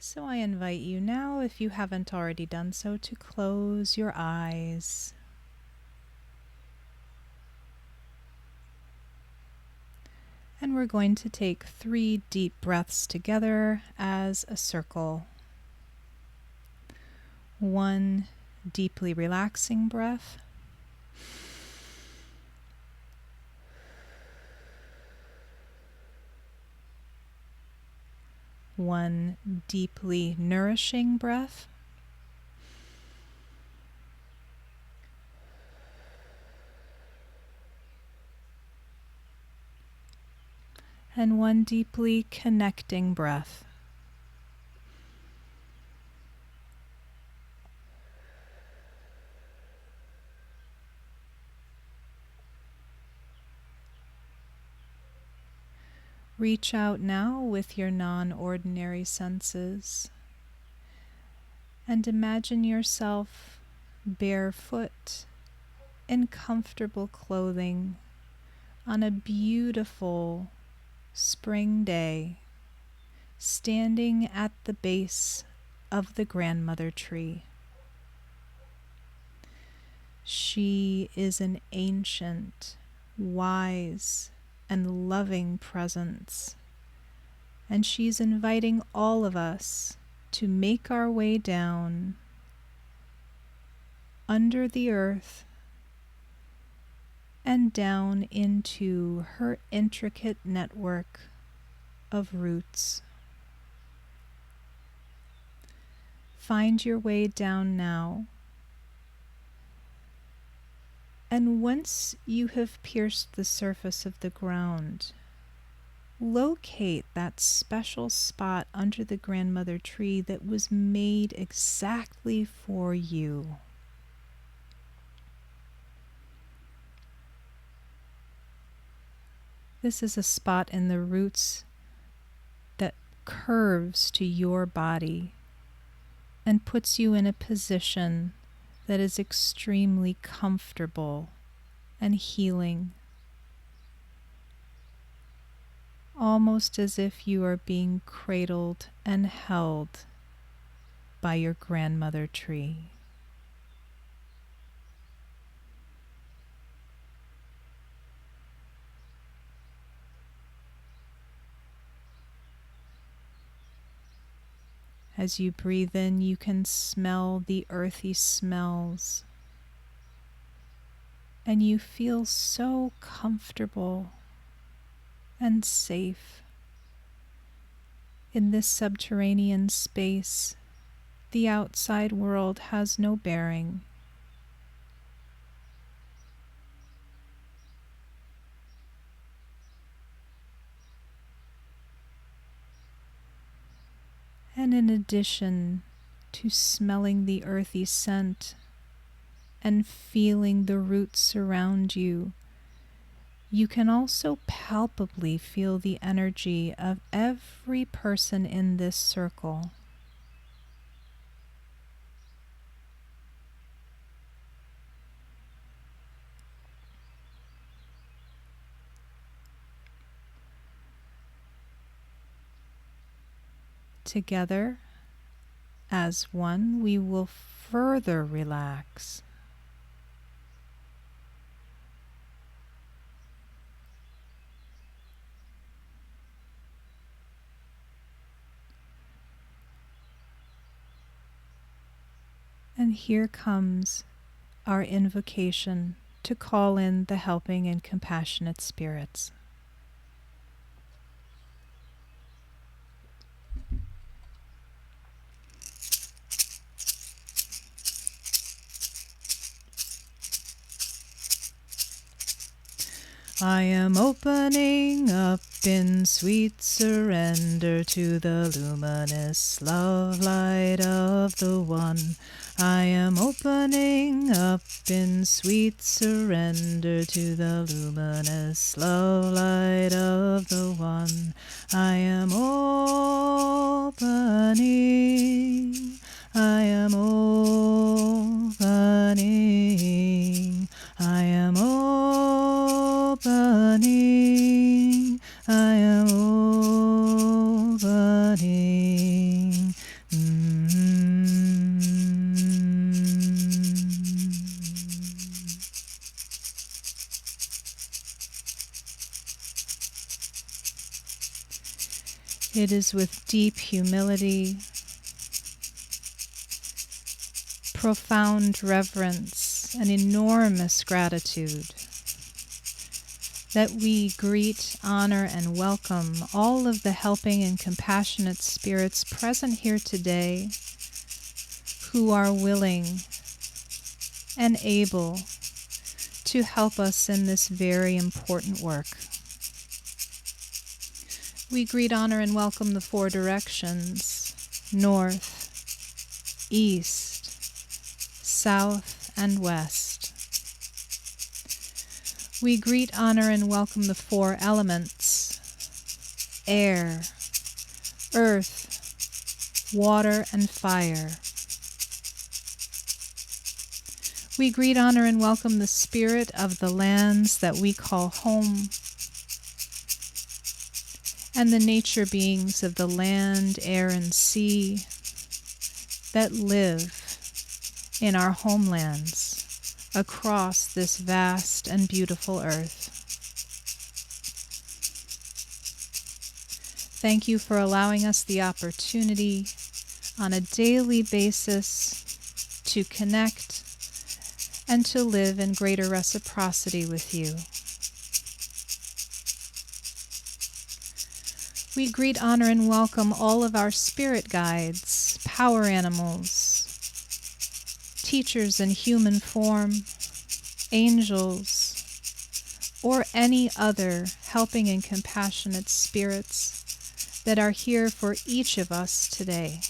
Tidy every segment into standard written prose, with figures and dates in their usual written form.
So I invite you now, if you haven't already done so, to close your eyes. And we're going to take 3 deep breaths together as a circle. 1 deeply relaxing breath. 1 deeply nourishing breath. 1 deeply connecting breath. Reach out now with your non-ordinary senses and imagine yourself barefoot in comfortable clothing on a beautiful spring day, standing at the base of the grandmother tree. She is an ancient, wise, and loving presence, and she's inviting all of us to make our way down under the earth and down into her intricate network of roots. Find your way down now, and once you have pierced the surface of the ground, locate that special spot under the grandmother tree that was made exactly for you. This is a spot in the roots that curves to your body and puts you in a position that is extremely comfortable and healing, almost as if you are being cradled and held by your grandmother tree. As you breathe in, you can smell the earthy smells, and you feel so comfortable and safe in this subterranean space. The outside world has no bearing. And in addition to smelling the earthy scent and feeling the roots surround you, you can also palpably feel the energy of every person in this circle. Together, as one, we will further relax. And here comes our invocation to call in the helping and compassionate spirits. I am opening up in sweet surrender to the luminous love light of the One. I am opening up in sweet surrender to the luminous love light of the One. I am opening. I am opening. I am opening. I am opening. It is with deep humility, profound reverence, and enormous gratitude that we greet, honor, and welcome all of the helping and compassionate spirits present here today who are willing and able to help us in this very important work. We greet, honor, and welcome the four directions: north, east, south, and west. We greet, honor, and welcome the four elements: air, earth, water, and fire. We greet, honor, and welcome the spirit of the lands that we call home, and the nature beings of the land, air, and sea that live in our homelands across this vast and beautiful earth. Thank you for allowing us the opportunity on a daily basis to connect and to live in greater reciprocity with you. We greet, honor, and welcome all of our spirit guides, power animals, teachers in human form, angels, or any other helping and compassionate spirits that are here for each of us today.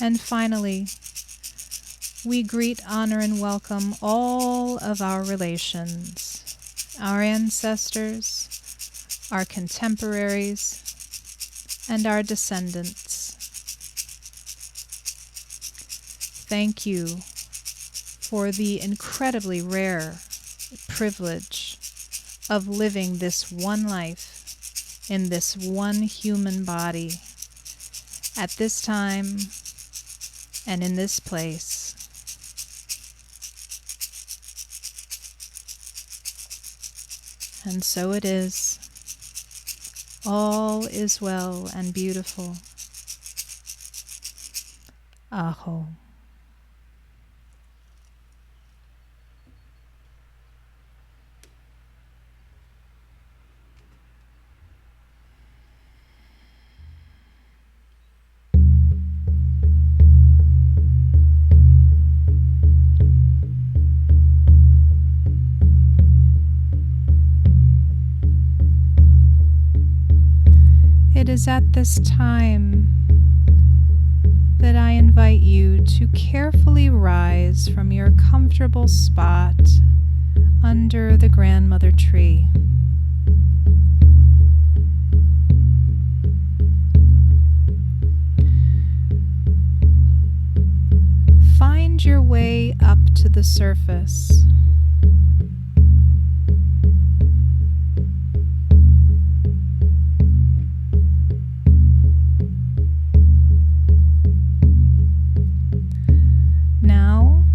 And finally, we greet, honor, and welcome all of our relations, our ancestors, our contemporaries, and our descendants. Thank you for the incredibly rare privilege of living this one life in this one human body at this time and in this place. And so it is. All is well and beautiful. Aho. It is at this time that I invite you to carefully rise from your comfortable spot under the grandmother tree. Find your way up to the surface. Now,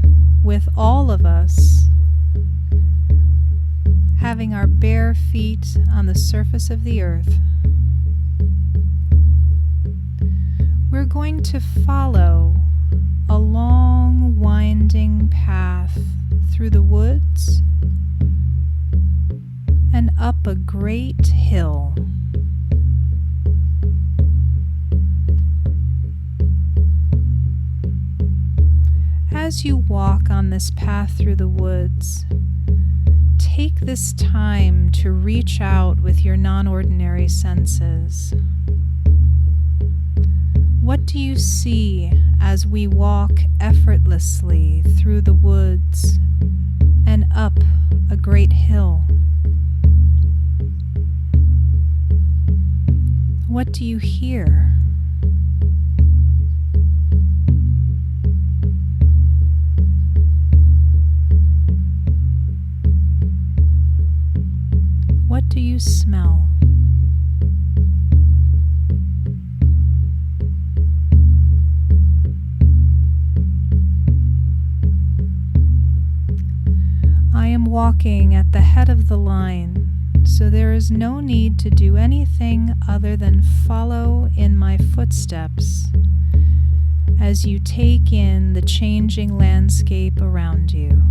with all of us having our bare feet on the surface of the earth, we're going to follow a long, winding path through the woods and up a great hill. As you walk on this path through the woods, take this time to reach out with your non-ordinary senses. What do you see as we walk effortlessly through the woods and up a great hill? What do you hear? What do you smell? I am walking at the head of the line, so there is no need to do anything other than follow in my footsteps as you take in the changing landscape around you.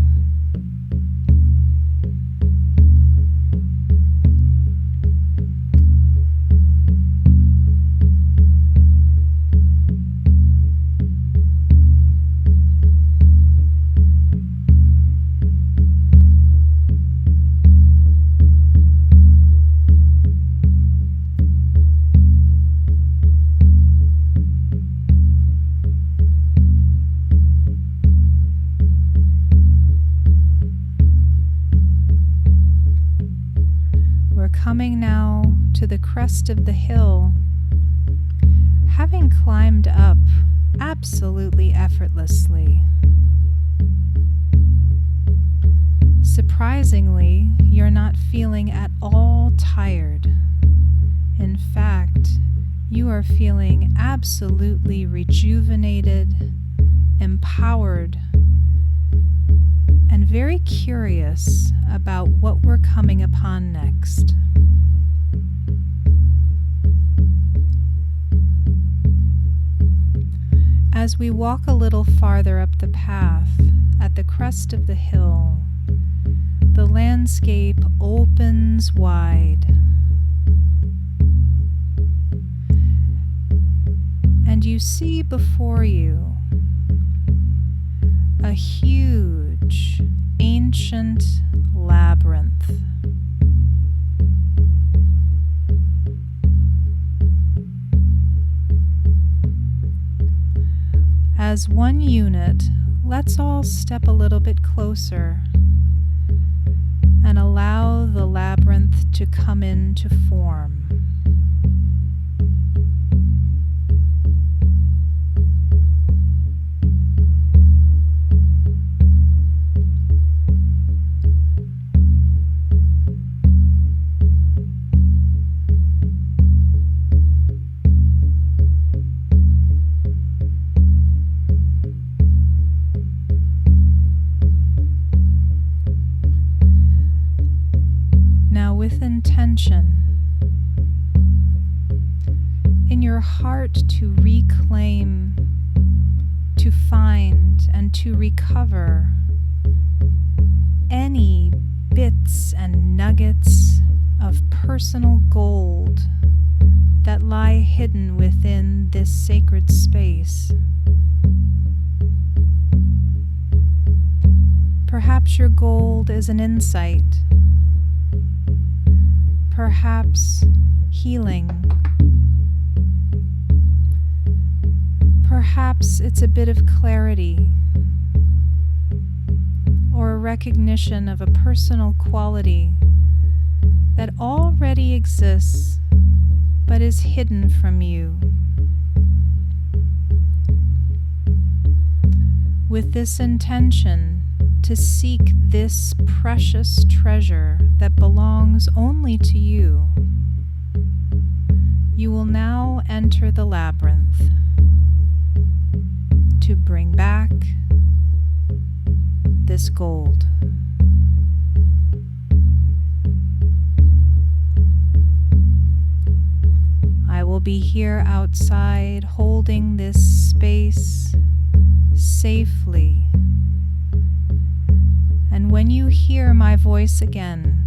Coming now to the crest of the hill, having climbed up absolutely effortlessly. Surprisingly, you're not feeling at all tired. In fact, you are feeling absolutely rejuvenated, empowered, and very curious about what we're coming upon next. As we walk a little farther up the path, at the crest of the hill, the landscape opens wide, and you see before you a huge, ancient labyrinth. As one unit, let's all step a little bit closer and allow the labyrinth to come into form. With intention, in your heart to reclaim, to find, and to recover any bits and nuggets of personal gold that lie hidden within this sacred space. Perhaps your gold is an insight. Perhaps healing. Perhaps it's a bit of clarity or a recognition of a personal quality that already exists but is hidden from you. With this intention, to seek this precious treasure that belongs only to you, you will now enter the labyrinth to bring back this gold. I will be here outside holding this space safely. And when you hear my voice again,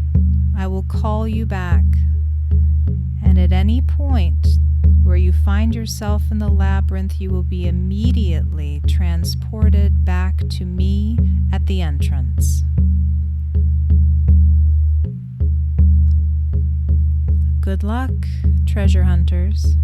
I will call you back. And at any point where you find yourself in the labyrinth, you will be immediately transported back to me at the entrance. Good luck, treasure hunters.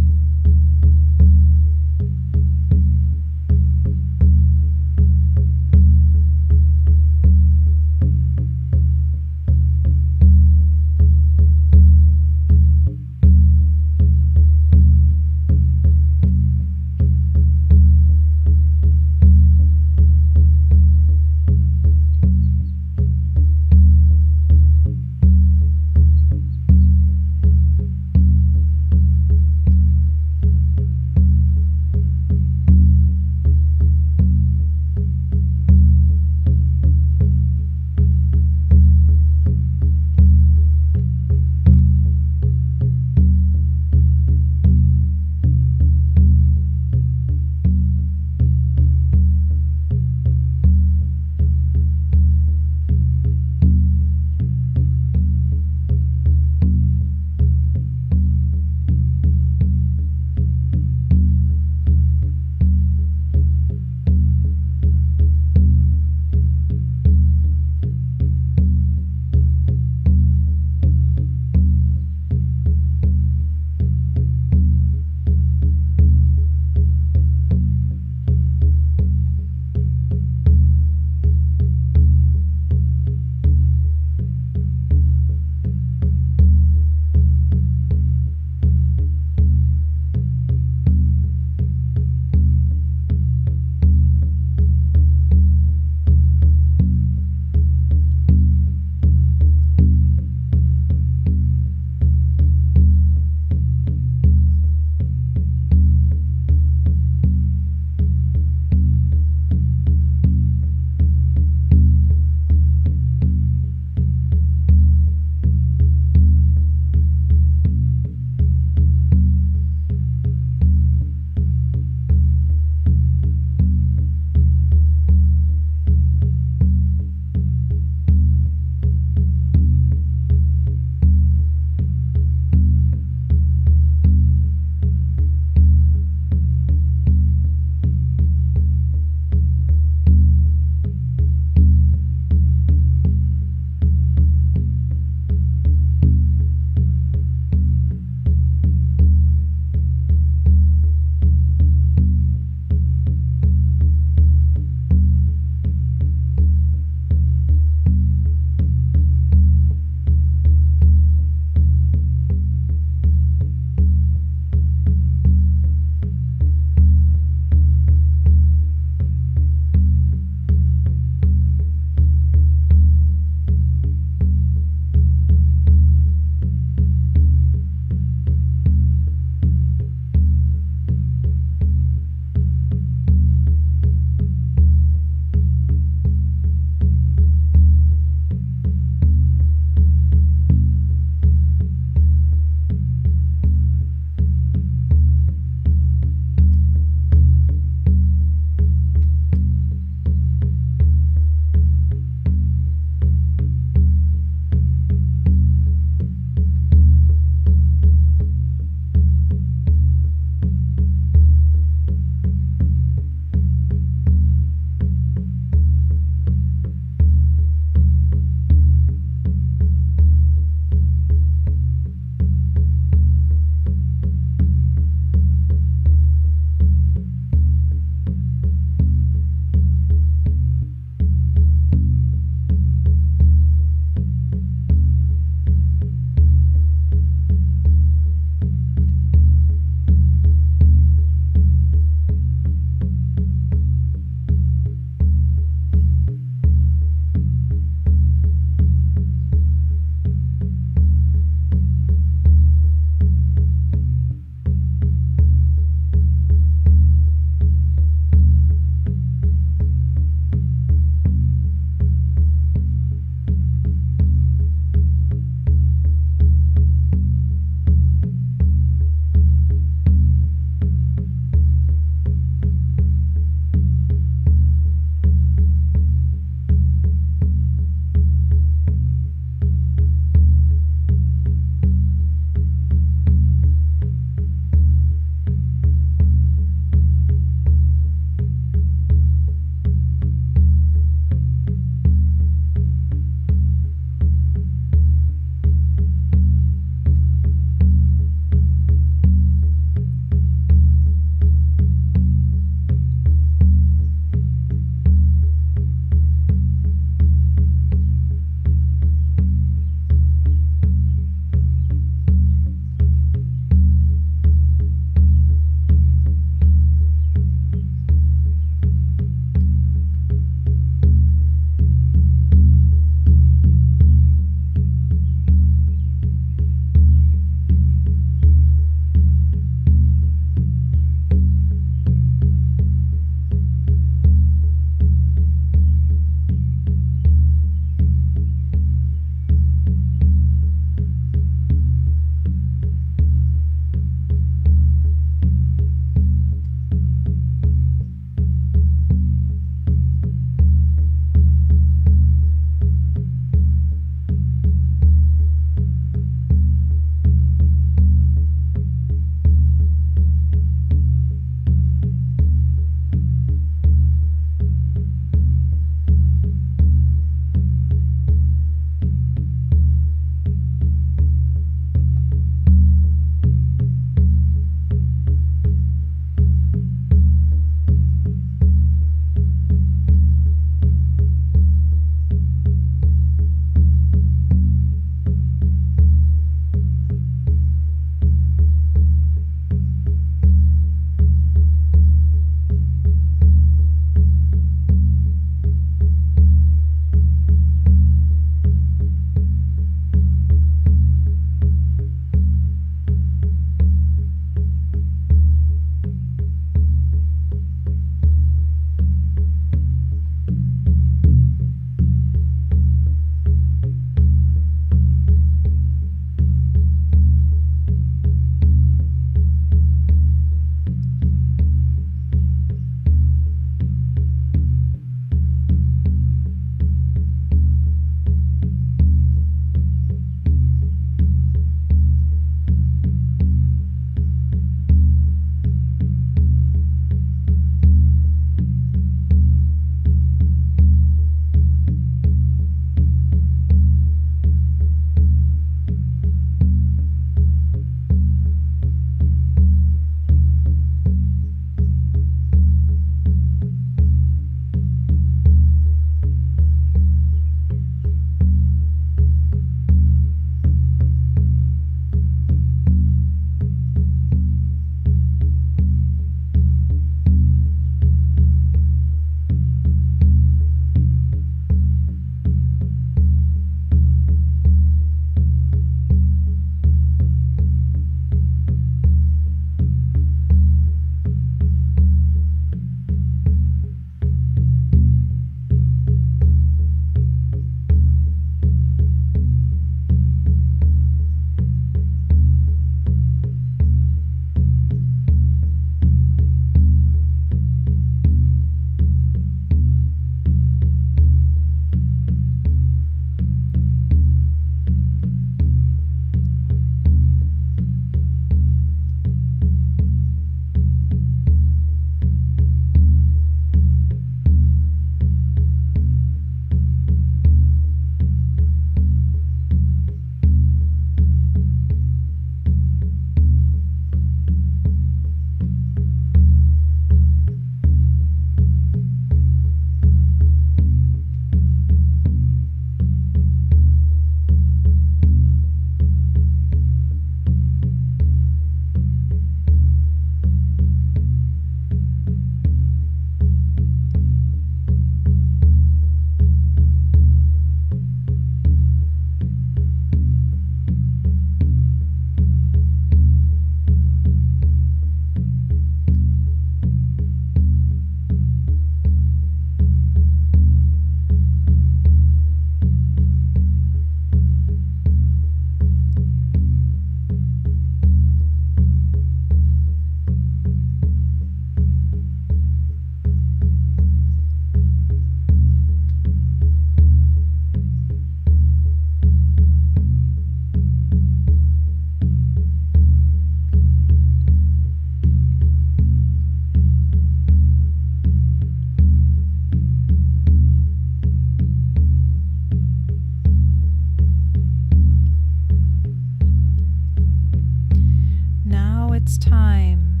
it's time,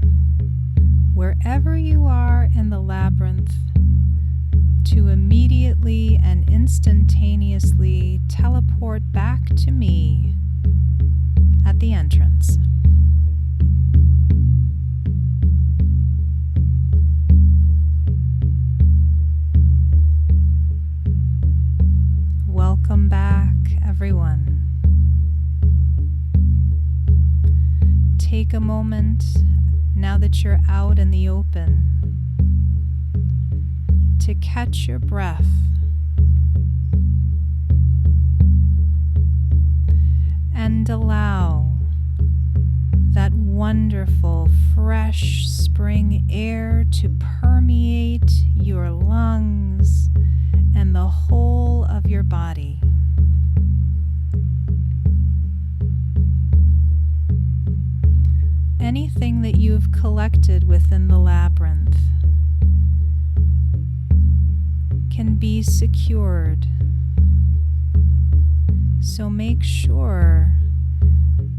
wherever you are in the labyrinth, to immediately and instantaneously teleport back to me at the entrance. Welcome back, everyone. Take a moment, now that you're out in the open, to catch your breath and allow that wonderful, fresh spring air to permeate your lungs and the whole of your body. Anything that you've collected within the labyrinth can be secured. So make sure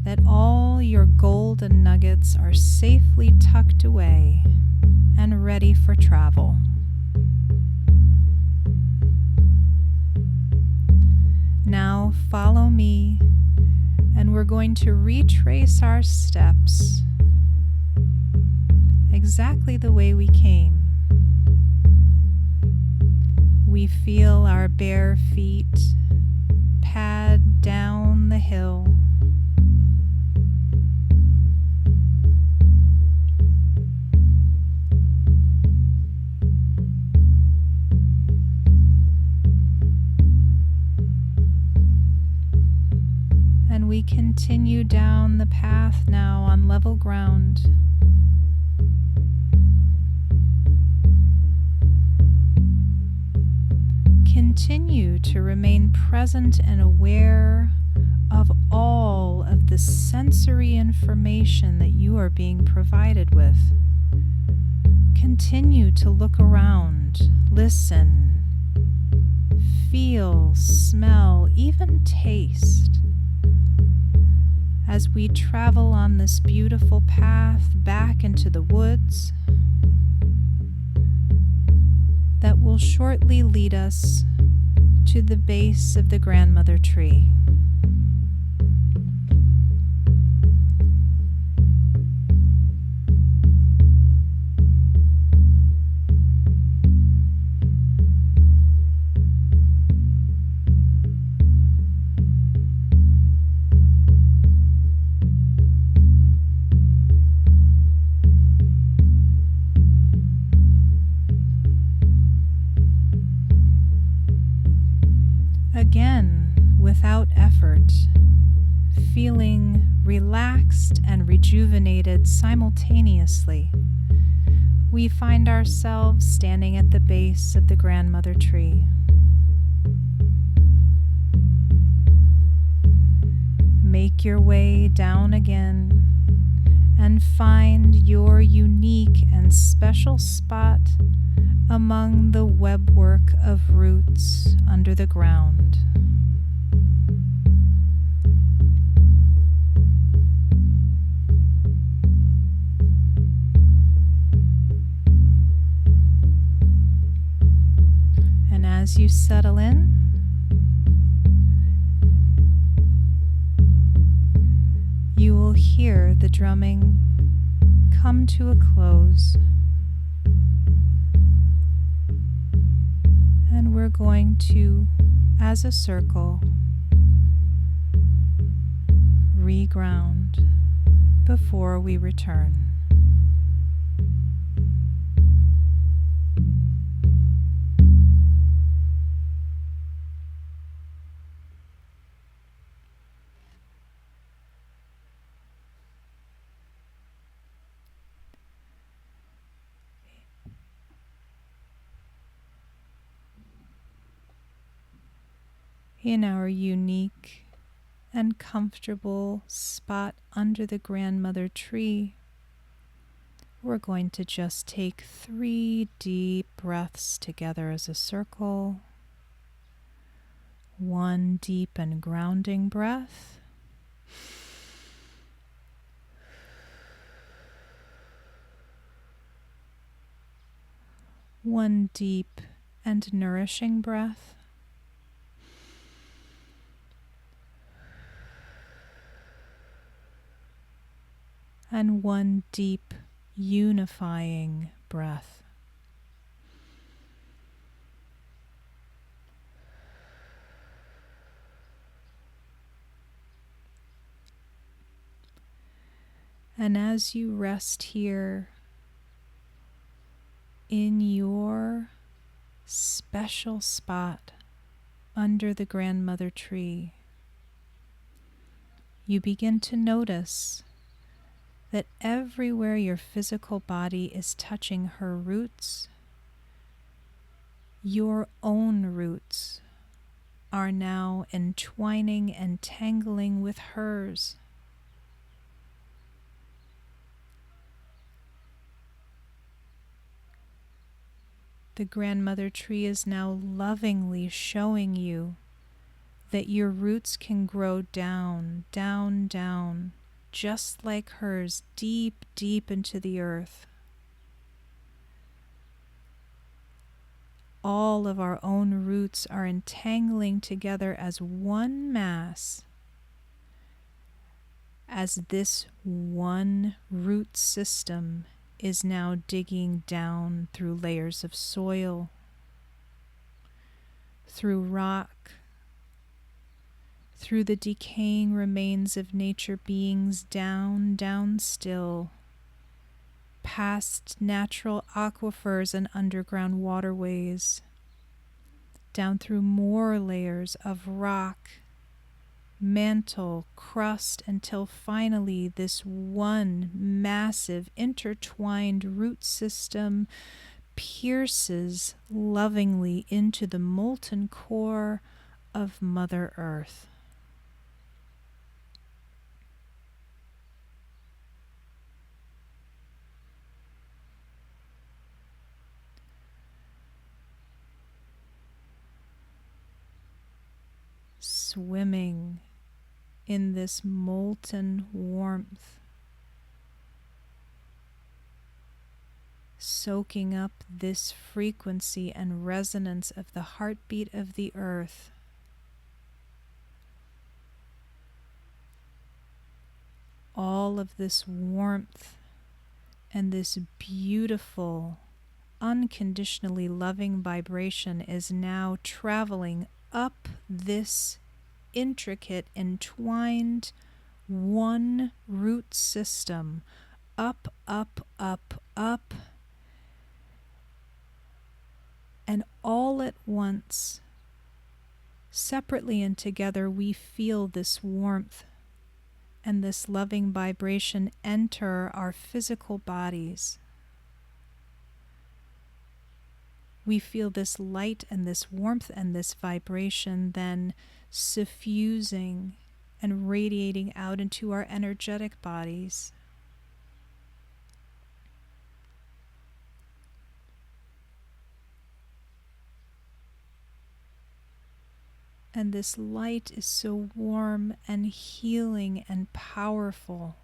that all your golden nuggets are safely tucked away and ready for travel. Now follow me, and we're going to retrace our steps exactly the way we came. We feel our bare feet pad down the hill. And we continue down the path now on level ground. Continue to remain present and aware of all of the sensory information that you are being provided with. Continue to look around, listen, feel, smell, even taste. As we travel on this beautiful path back into the woods that will shortly lead us to the base of the grandmother tree. Again, without effort, feeling relaxed and rejuvenated simultaneously, we find ourselves standing at the base of the grandmother tree. Make your way down again and find your unique and special spot among the webwork of roots under the ground. And as you settle in, you will hear the drumming come to a close. And we're going to, as a circle, reground before we return. In our unique and comfortable spot under the grandmother tree, we're going to just take 3 deep breaths together as a circle. 1 deep and grounding breath. one deep and nourishing breath. And one deep, unifying breath. And as you rest here in your special spot under the grandmother tree, you begin to notice that everywhere your physical body is touching her roots, your own roots are now entwining and tangling with hers. The grandmother tree is now lovingly showing you that your roots can grow down, down, down, just like hers, deep, deep into the earth. All of our own roots are entangling together as one mass, as this one root system is now digging down through layers of soil, through rock, through the decaying remains of nature beings, down, down still, past natural aquifers and underground waterways, down through more layers of rock, mantle, crust, until finally this one massive intertwined root system pierces lovingly into the molten core of Mother Earth. Swimming in this molten warmth, soaking up this frequency and resonance of the heartbeat of the earth. All of this warmth and this beautiful, unconditionally loving vibration is now traveling up this intricate, entwined, one root system, up, up, up, up, and all at once, separately and together, we feel this warmth and this loving vibration enter our physical bodies. We feel this light and this warmth and this vibration then suffusing and radiating out into our energetic bodies. And this light is so warm and healing and powerful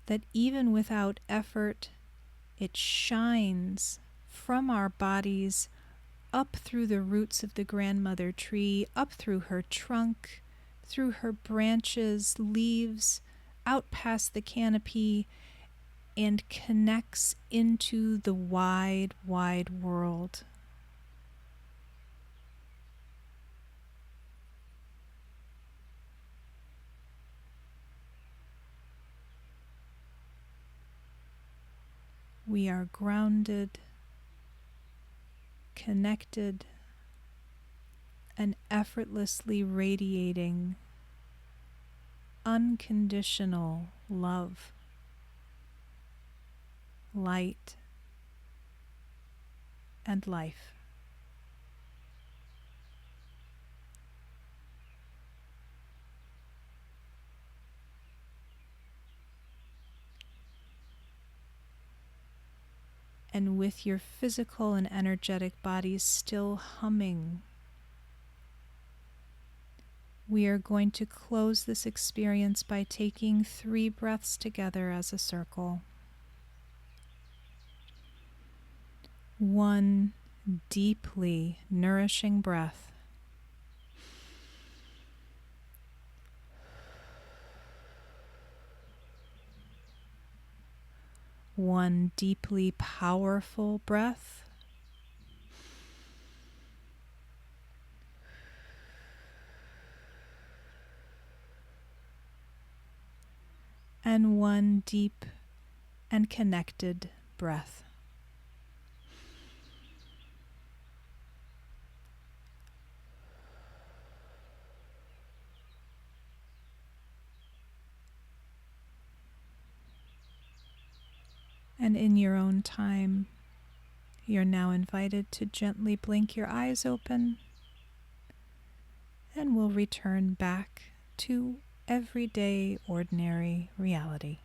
that even without effort, it shines from our bodies up through the roots of the grandmother tree, up through her trunk, through her branches, leaves, out past the canopy, and connects into the wide, wide world. We are grounded, connected, and effortlessly radiating unconditional love, light, and life. And with your physical and energetic bodies still humming, we are going to close this experience by taking 3 breaths together as a circle. One deeply nourishing breath. One deeply powerful breath. And one deep and connected breath. And in your own time, you're now invited to gently blink your eyes open, and we'll return back to everyday, ordinary reality.